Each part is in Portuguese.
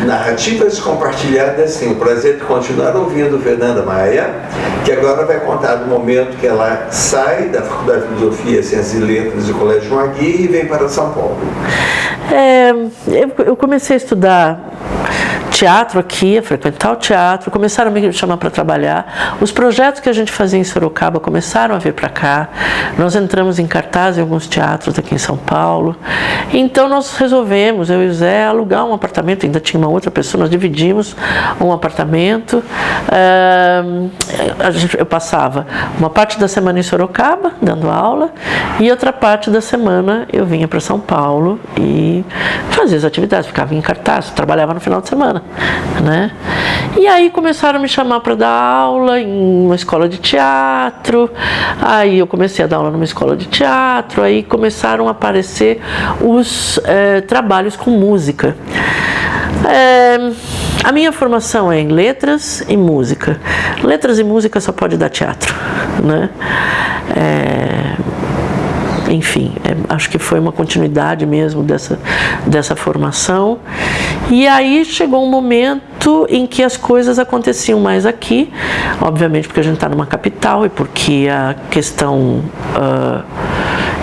Narrativas compartilhadas, sim. O prazer de continuar ouvindo Fernanda Maia, que agora vai contar do momento que ela sai da Faculdade de Filosofia, Ciências e Letras do Colégio João Aguirre e vem para São Paulo. Eu comecei a estudar teatro aqui, a frequentar o teatro, começaram a me chamar para trabalhar. Os projetos que a gente fazia em Sorocaba começaram a vir para cá. Nós entramos em cartaz em alguns teatros aqui em São Paulo. Então nós resolvemos, eu e o Zé, alugar um apartamento. Ainda tinha uma outra pessoa, nós dividimos um apartamento. Eu passava uma parte da semana em Sorocaba, dando aula, e outra parte da semana eu vinha para São Paulo e fazia as atividades, ficava em cartaz, trabalhava no final de semana. Né? E aí começaram a me chamar para dar aula em uma escola de teatro. Aí eu comecei a dar aula numa escola de teatro. Aí começaram a aparecer os trabalhos com música. A minha formação é em letras e música. Letras e música só pode dar teatro, né? Enfim, acho que foi uma continuidade mesmo dessa formação. E aí chegou um momento em que as coisas aconteciam mais aqui, obviamente porque a gente está numa capital e porque a questão...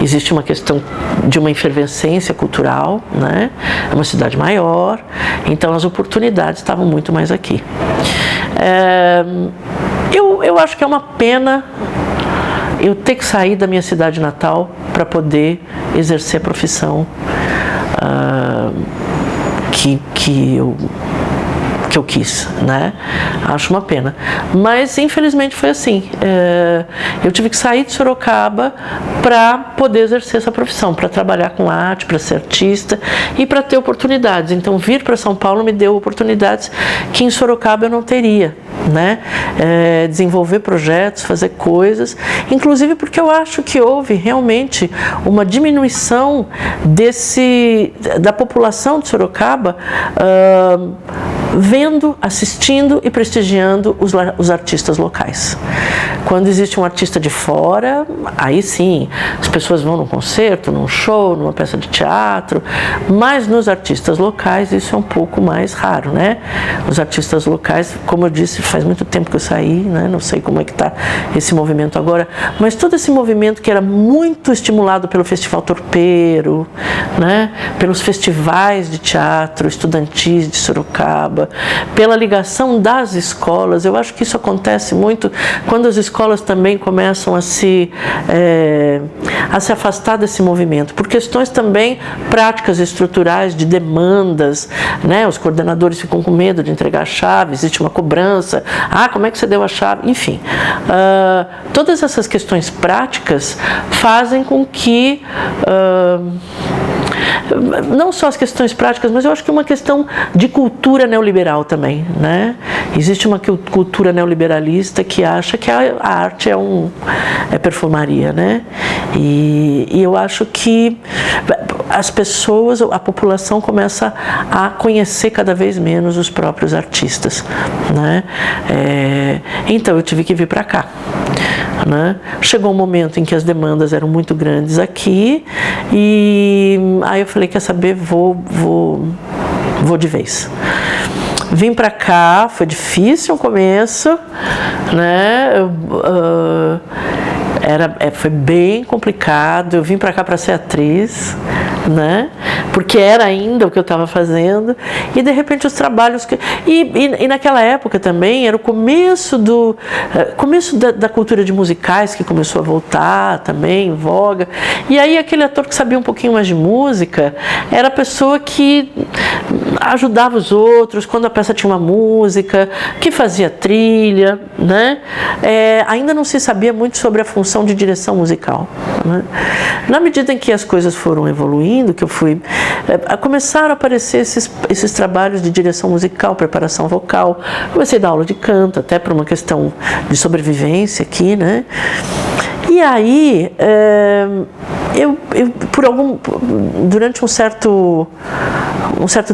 existe uma questão de uma efervescência cultural, né? É uma cidade maior, então as oportunidades estavam muito mais aqui. Eu acho que é uma pena eu ter que sair da minha cidade natal para poder exercer a profissão que eu quis, né? Acho uma pena. Mas, infelizmente, foi assim. Eu tive que sair de Sorocaba para poder exercer essa profissão, para trabalhar com arte, para ser artista e para ter oportunidades. Então, vir para São Paulo me deu oportunidades que em Sorocaba eu não teria, né? Desenvolver projetos, fazer coisas, inclusive porque eu acho que houve realmente uma diminuição da população de Sorocaba vendo, assistindo e prestigiando os artistas locais. Quando existe um artista de fora, aí sim, as pessoas vão num concerto, num show, numa peça de teatro, mas nos artistas locais isso é um pouco mais raro, né? Os artistas locais, como eu disse, faz muito tempo que eu saí, né? Não sei como é que está esse movimento agora, mas todo esse movimento que era muito estimulado pelo Festival Torpeiro, né? Pelos festivais de teatro estudantis de Sorocaba, pela ligação das escolas. Eu acho que isso acontece muito quando as escolas também começam a se afastar desse movimento, por questões também práticas e estruturais de demandas, né? Os coordenadores ficam com medo de entregar a chave, existe uma cobrança, como é que você deu a chave? Enfim, todas essas questões práticas fazem com que não só as questões práticas, mas eu acho que uma questão de cultura neoliberal também, né? Existe uma cultura neoliberalista que acha que a arte é perfumaria, né? E eu acho que as pessoas, a população começa a conhecer cada vez menos os próprios artistas, né? Então eu tive que vir para cá, né? Chegou um momento em que as demandas eram muito grandes aqui e aí eu falei, quer saber, vou de vez. Vim para cá, foi difícil no começo, né? Foi bem complicado. Eu vim para cá para ser atriz, né? Porque era ainda o que eu estava fazendo, e de repente os trabalhos e naquela época também era o começo da cultura de musicais que começou a voltar também em voga, e aí aquele ator que sabia um pouquinho mais de música era a pessoa que ajudava os outros quando a peça tinha uma música, que fazia trilha, né? Ainda não se sabia muito sobre a função de direção musical, né? Na medida em que as coisas foram evoluindo, que eu fui começaram a aparecer esses trabalhos de direção musical, preparação vocal. Comecei a dar aula de canto, até por uma questão de sobrevivência aqui, né? E aí durante um certo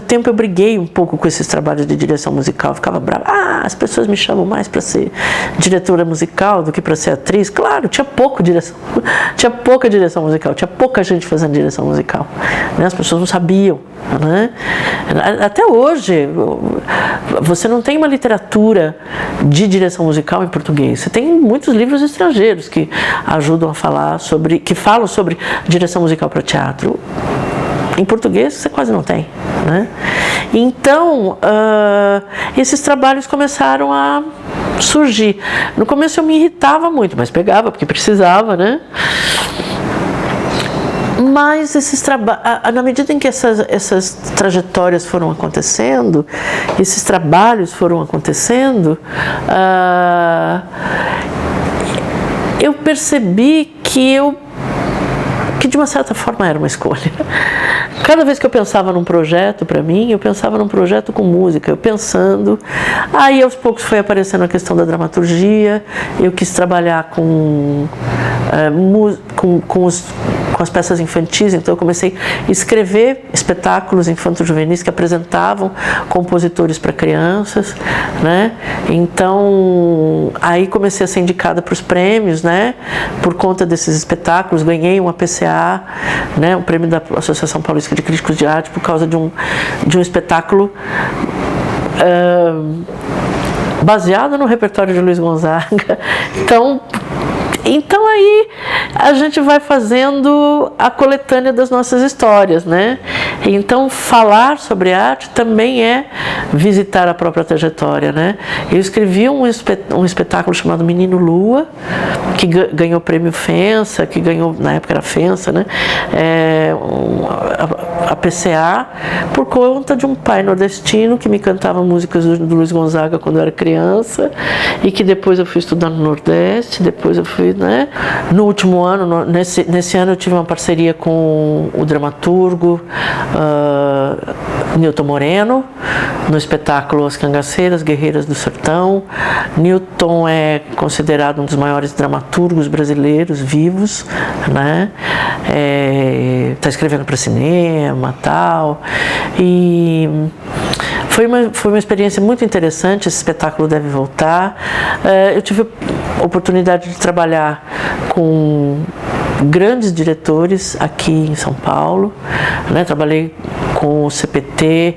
tempo eu briguei um pouco com esses trabalhos de direção musical, eu ficava brava. As pessoas me chamam mais para ser diretora musical do que para ser atriz. Claro, tinha pouca direção musical, tinha pouca gente fazendo direção musical, né? As pessoas não sabiam, né? Até hoje você não tem uma literatura de direção musical em português. Você tem muitos livros estrangeiros que ajudam a falar sobre, que falam sobre direção musical para teatro. Em português você quase não tem, né? Então, esses trabalhos começaram a surgir. No começo eu me irritava muito, mas pegava porque precisava, né? Mas esses na medida em que essas trajetórias foram acontecendo, esses trabalhos foram acontecendo, eu percebi que de uma certa forma era uma escolha. Cada vez que eu pensava num projeto para mim, eu pensava num projeto com música, aí aos poucos foi aparecendo a questão da dramaturgia, eu quis trabalhar com as peças infantis, então eu comecei a escrever espetáculos infanto-juvenis que apresentavam compositores para crianças, né? Então, aí comecei a ser indicada para os prêmios, né? Por conta desses espetáculos, ganhei um APCA, né? Um prêmio da Associação Paulista de Críticos de Arte por causa de um espetáculo baseado no repertório de Luiz Gonzaga. Então aí a gente vai fazendo a coletânea das nossas histórias, né? Então falar sobre arte também é visitar a própria trajetória, né? Eu escrevi um espetáculo chamado Menino Lua, que ganhou o prêmio FENSA, que ganhou, na época era FENSA, né? A PCA, por conta de um pai nordestino que me cantava músicas do Luiz Gonzaga quando eu era criança e que depois eu fui estudar no Nordeste, depois eu fui, né? No último ano, nesse ano eu tive uma parceria com o dramaturgo Nilton Moreno, no espetáculo As Cangaceiras, Guerreiras do Sertão. Nilton é considerado um dos maiores dramaturgos brasileiros vivos, né? Está escrevendo para cinema, tal. E foi uma experiência muito interessante. Esse espetáculo deve voltar. Eu tive a oportunidade de trabalhar com grandes diretores aqui em São Paulo, né? Trabalhei com o CPT,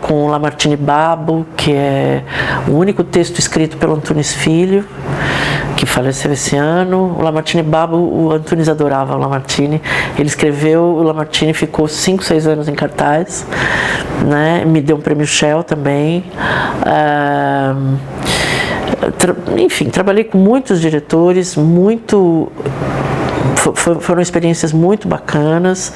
com o Lamartine Babo, que é o único texto escrito pelo Antunes Filho, que faleceu esse ano. O Lamartine Babo, o Antunes adorava o Lamartine. Ele escreveu, o Lamartine ficou 5, 6 anos em cartaz, né? Me deu um prêmio Shell também. Enfim, trabalhei com muitos diretores, foram experiências muito bacanas,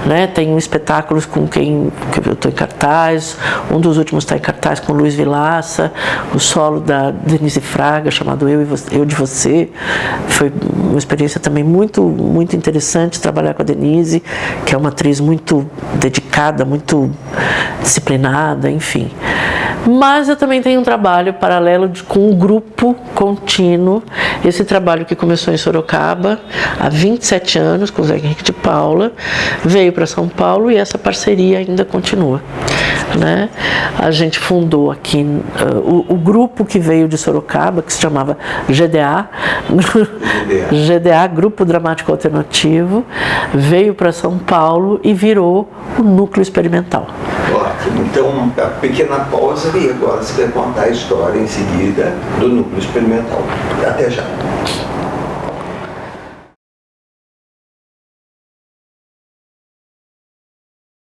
né? Tem espetáculos com quem eu estou em cartaz, um dos últimos está em cartaz com o Luiz Vilaça, o solo da Denise Fraga, chamado Eu de Você. Foi uma experiência também muito, muito interessante trabalhar com a Denise, que é uma atriz muito dedicada, muito disciplinada, enfim. Mas eu também tenho um trabalho paralelo com um grupo contínuo, esse trabalho que começou em Sorocaba há 27 anos, com o Zé Henrique de Paula, veio para São Paulo e essa parceria ainda continua, né? A gente fundou aqui o grupo que veio de Sorocaba, que se chamava GDA, Grupo Dramático Alternativo, veio para São Paulo e virou o Núcleo Experimental. Ótimo. Então, uma pequena pausa e agora você vai contar a história em seguida do Núcleo Experimental. Até já.